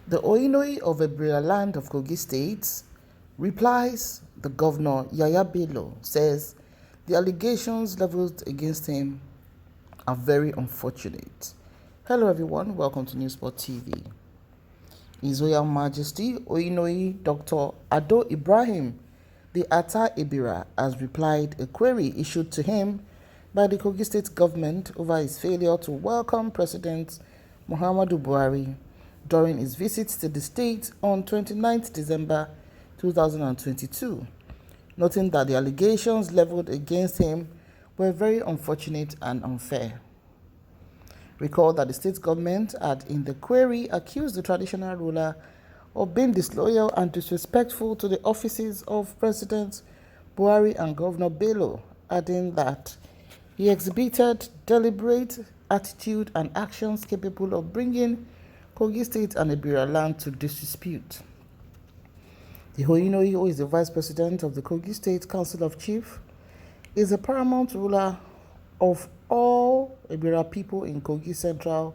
The Ohinoyi of Ebira land of Kogi State replies the Governor Yahaya Bello says the allegations leveled against him are very unfortunate. Hello everyone, welcome to Newsport TV. His Royal Majesty Ohinoyi Dr. Ado Ibrahim, the Ata Ebira, has replied a query issued to him by the Kogi State government over his failure to welcome President Muhammadu Buhari during his visit to the state on 29 December 2022, noting that the allegations leveled against him were very unfortunate and unfair. Recall that the state government had in the query accused the traditional ruler of being disloyal and disrespectful to the offices of President Buhari and Governor Bello, adding that he exhibited deliberate attitude and actions capable of bringing Kogi State and Ebira land to disrepute. The Ohinoyi, who is the Vice President of the Kogi State Council of Chiefs, is the paramount ruler of all Ebira people in Kogi Central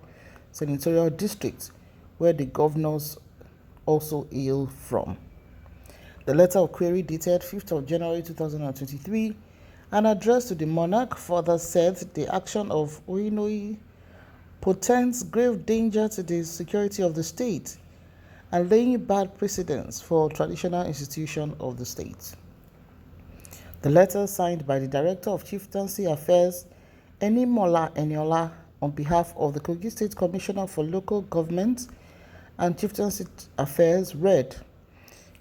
Senatorial District, where the governors also hail from. The letter of query dated 5th of January 2023 and addressed to the monarch further said the action of Ohinoyi portends grave danger to the security of the state and laying bad precedents for traditional institutions of the state. The letter, signed by the Director of Chieftaincy Affairs, Enimola Eniola, on behalf of the Kogi State Commissioner for Local Government and Chieftaincy Affairs, read,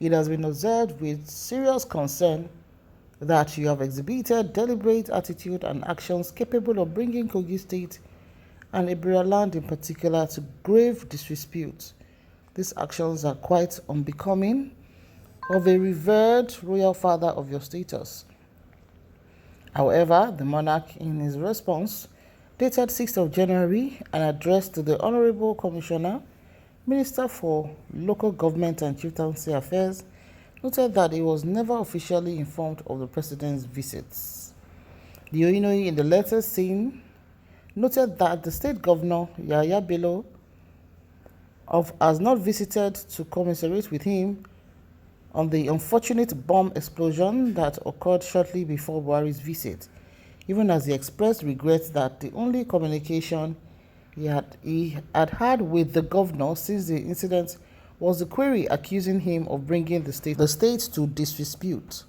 "It has been observed with serious concern that you have exhibited deliberate attitude and actions capable of bringing Kogi State and Ebira land in particular to grave disrepute. These actions are quite unbecoming of a revered royal father of your status." However, the monarch, in his response, dated 6th of January and addressed to the Honorable Commissioner, Minister for Local Government and Chieftaincy Affairs, noted that he was never officially informed of the President's visits. The Ohinoyi, in the letter seen, noted that the State Governor, Yahaya Bello, has not visited to commiserate with him on the unfortunate bomb explosion that occurred shortly before Buhari's visit, even as he expressed regret that the only communication he had with the governor since the incident was the query accusing him of bringing the state to disrepute.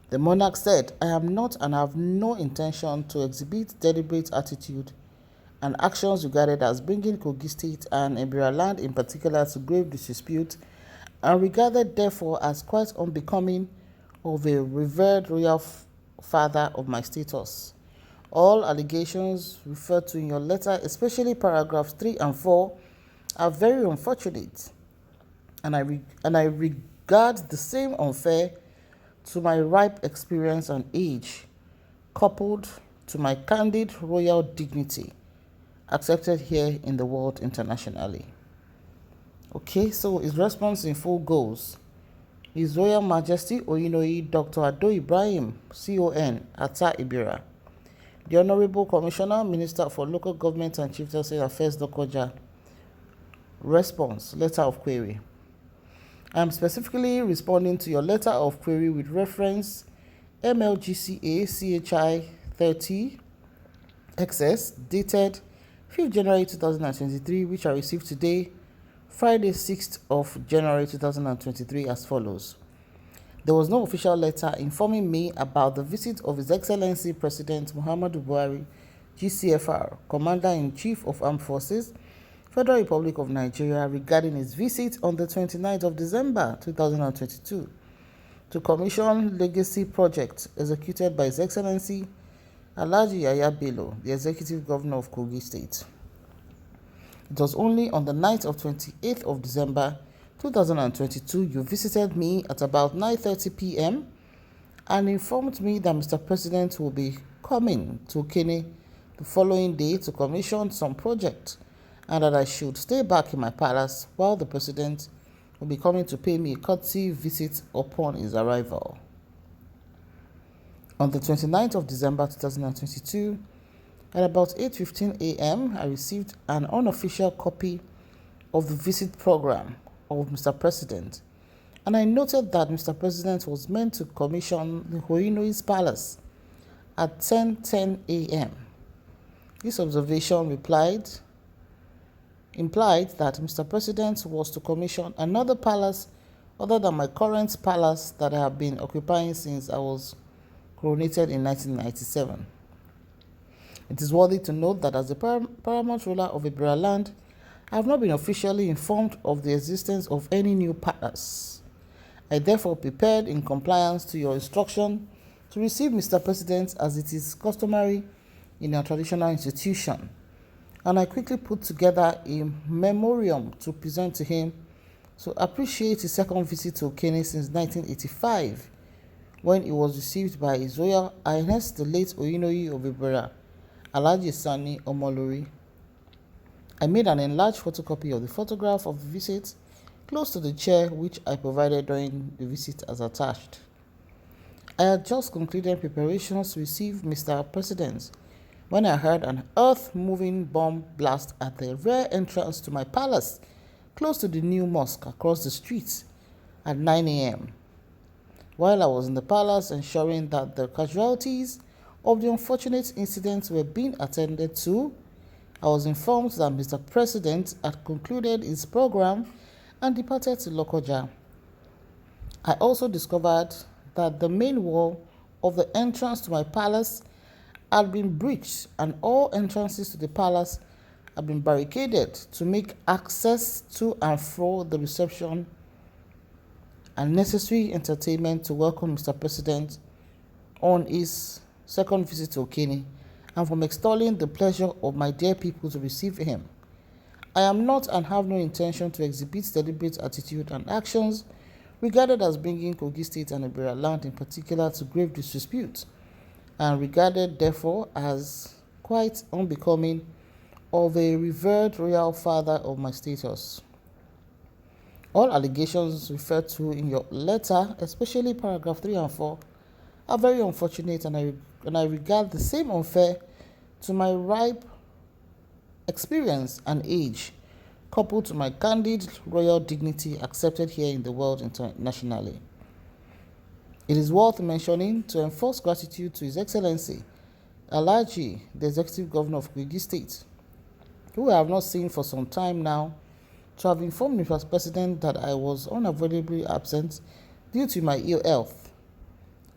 The monarch said, "I am not and have no intention to exhibit deliberate attitude and actions regarded as bringing Kogi State and Ebira land in particular to grave disrepute, and regarded therefore as quite unbecoming of a revered royal father of my status. All allegations referred to in your letter, especially paragraphs 3 and 4, are very unfortunate, and I regard the same unfair to my ripe experience and age, coupled to my candid royal dignity, accepted here in the world internationally." Okay, so his response in full goes, His Royal Majesty Ohinoyi Dr. Ado Ibrahim, CON, Ata Ebira. The Honorable Commissioner, Minister for Local Government and Chieftaincy Affairs, Dokoja. Response, letter of query. I am specifically responding to your letter of query with reference MLGCA CHI 30 XS dated 5th January 2023, which I received today, Friday 6th of January 2023, as follows. There was no official letter informing me about the visit of His Excellency President Muhammadu Buhari, GCFR, Commander-in-Chief of Armed Forces, Federal Republic of Nigeria, regarding his visit on the 29th of December 2022 to commission legacy project executed by His Excellency Alhaji Yahaya Bello, the Executive Governor of Kogi State. It was only on the night of 28th of December 2022 you visited me at about 9:30 p.m. and informed me that Mr. President will be coming to Okene the following day to commission some project and that I should stay back in my palace while the President will be coming to pay me a courtesy visit upon his arrival. On the 29th of December 2022, at about 8:15 a.m., I received an unofficial copy of the visit program of Mr. President, and I noted that Mr. President was meant to commission the Ohinoyi's Palace at 10:10 a.m. This observation implied that Mr. President was to commission another palace other than my current palace that I have been occupying since I was coronated in 1997. It is worthy to note that as the paramount ruler of Ebira land, I have not been officially informed of the existence of any new palace. I therefore prepared in compliance to your instruction to receive Mr. President as it is customary in a traditional institution, and I quickly put together a memoriam to present to him to appreciate his second visit to Okene since 1985, when he was received by His Royal Highness the late Ohinoyi of Ebira, Alhaji Sani Omolori. I made an enlarged photocopy of the photograph of the visit close to the chair which I provided during the visit as attached. I had just concluded preparations to receive Mr. President when I heard an earth-moving bomb blast at the rear entrance to my palace close to the new mosque across the street at 9 a.m. While I was in the palace ensuring that the casualties of the unfortunate incident were being attended to, I was informed that Mr. President had concluded his program and departed to Lokoja. I also discovered that the main wall of the entrance to my palace had been breached and all entrances to the palace had been barricaded to make access to and from the reception and necessary entertainment to welcome Mr. President on his second visit to Okene, and from extolling the pleasure of my dear people to receive him. I am not and have no intention to exhibit deliberate attitude and actions regarded as bringing Kogi State and Ebira land in particular to grave disrepute, and regarded therefore as quite unbecoming of a revered royal father of my status. All allegations referred to in your letter, especially paragraph 3 and 4, are very unfortunate, and I regard the same unfair to my ripe experience and age, coupled to my candid royal dignity accepted here in the world internationally. It is worth mentioning to enforce gratitude to His Excellency Alhaji, the Executive Governor of Kogi State, who I have not seen for some time now, to have informed Mr. President that I was unavoidably absent due to my ill health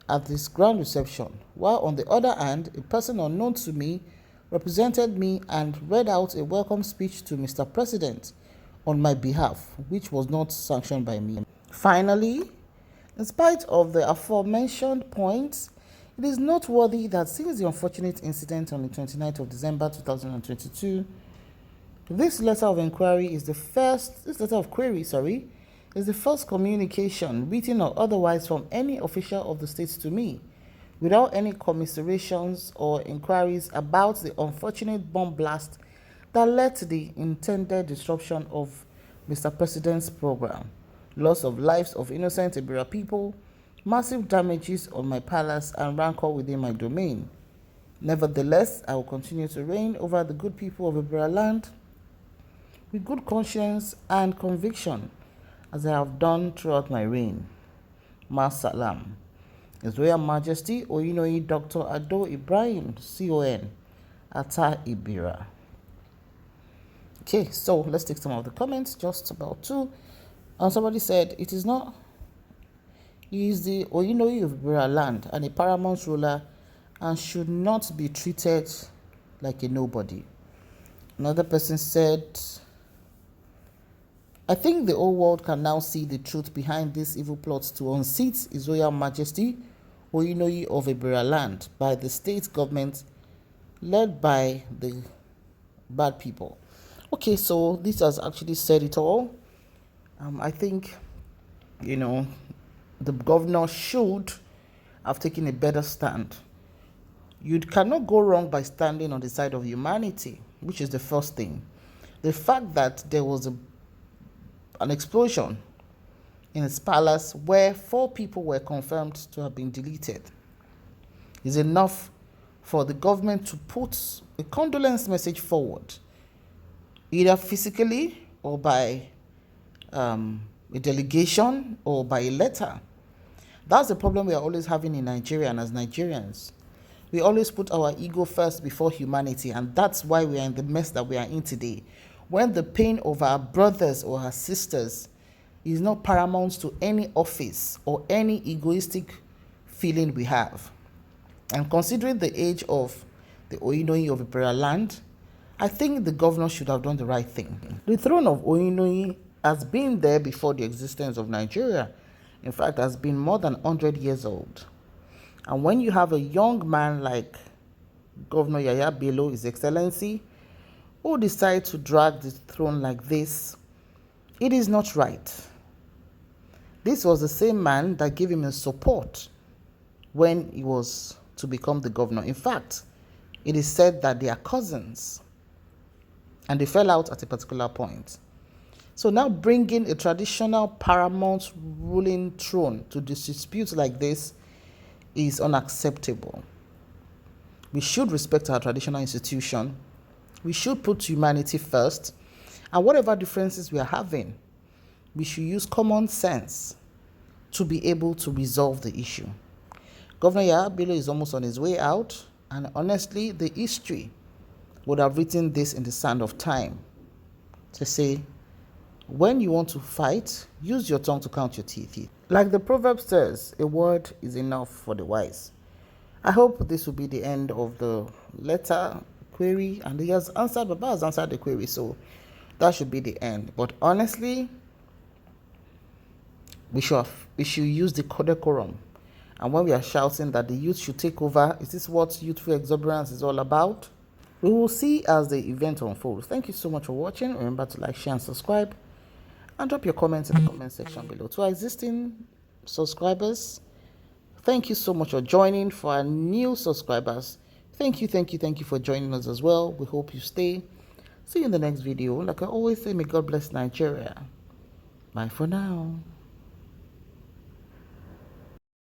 at this grand reception, while on the other hand, a person unknown to me represented me and read out a welcome speech to Mr. President on my behalf, which was not sanctioned by me. Finally, in spite of the aforementioned points, it is noteworthy that since the unfortunate incident on the 29th of December 2022, this letter of query is the first communication, written or otherwise, from any official of the state to me, without any commiserations or inquiries about the unfortunate bomb blast that led to the intended disruption of Mr. President's program, loss of lives of innocent Ebira people, massive damages on my palace, and rancor within my domain. Nevertheless, I will continue to reign over the good people of Ebira land with good conscience and conviction, as I have done throughout my reign. Ma Salam. His Royal Majesty Ohinoyi Dr. Ado Ibrahim, CON, Ata Ebira. Okay, so let's take some of the comments, just about two. And somebody said, he is the Ohinoyi of Ebira land and a paramount ruler and should not be treated like a nobody. Another person said, I think the whole world can now see the truth behind these evil plots to unseat His Royal Majesty Ohinoyi of Ebira land by the state government led by the bad people. Okay, so this has actually said it all. I think, the governor should have taken a better stand. You cannot go wrong by standing on the side of humanity, which is the first thing. The fact that there was an explosion in his palace where 4 people were confirmed to have been deleted is enough for the government to put a condolence message forward, either physically or by a delegation or by a letter. That's the problem we are always having in Nigeria and as Nigerians. We always put our ego first before humanity, and that's why we are in the mess that we are in today. When the pain of our brothers or our sisters is not paramount to any office or any egoistic feeling we have. And considering the age of the Ohinoyi of Ebira land, I think the governor should have done the right thing. The throne of Ohinoyi has been there before the existence of Nigeria. In fact, has been more than 100 years old. And when you have a young man like Governor Yahaya Bello, His Excellency, who decide to drag the throne like this, it is not right. This was the same man that gave him his support when he was to become the governor. In fact, it is said that they are cousins and they fell out at a particular point. So now bringing a traditional paramount ruling throne to dispute like this is unacceptable. We should respect our traditional institution. We should put humanity first. And whatever differences we are having, we should use common sense to be able to resolve the issue. Governor Yahaya Bello is almost on his way out, and honestly, the history would have written this in the sand of time to say, when you want to fight, use your tongue to count your teeth. Like the proverb says, a word is enough for the wise. I hope this will be the end of the letter query, and Baba has answered the query, so that should be the end. But honestly, we should use the decorum. And when we are shouting that the youth should take over, is this what youthful exuberance is all about? We will see as the event unfolds. Thank you so much for watching. Remember to like, share, and subscribe. And drop your comments in the comment section below. To our existing subscribers, thank you so much for joining. For our new subscribers, thank you for joining us as well. We hope you stay. See you in the next video. Like I always say, may God bless Nigeria. Bye for now.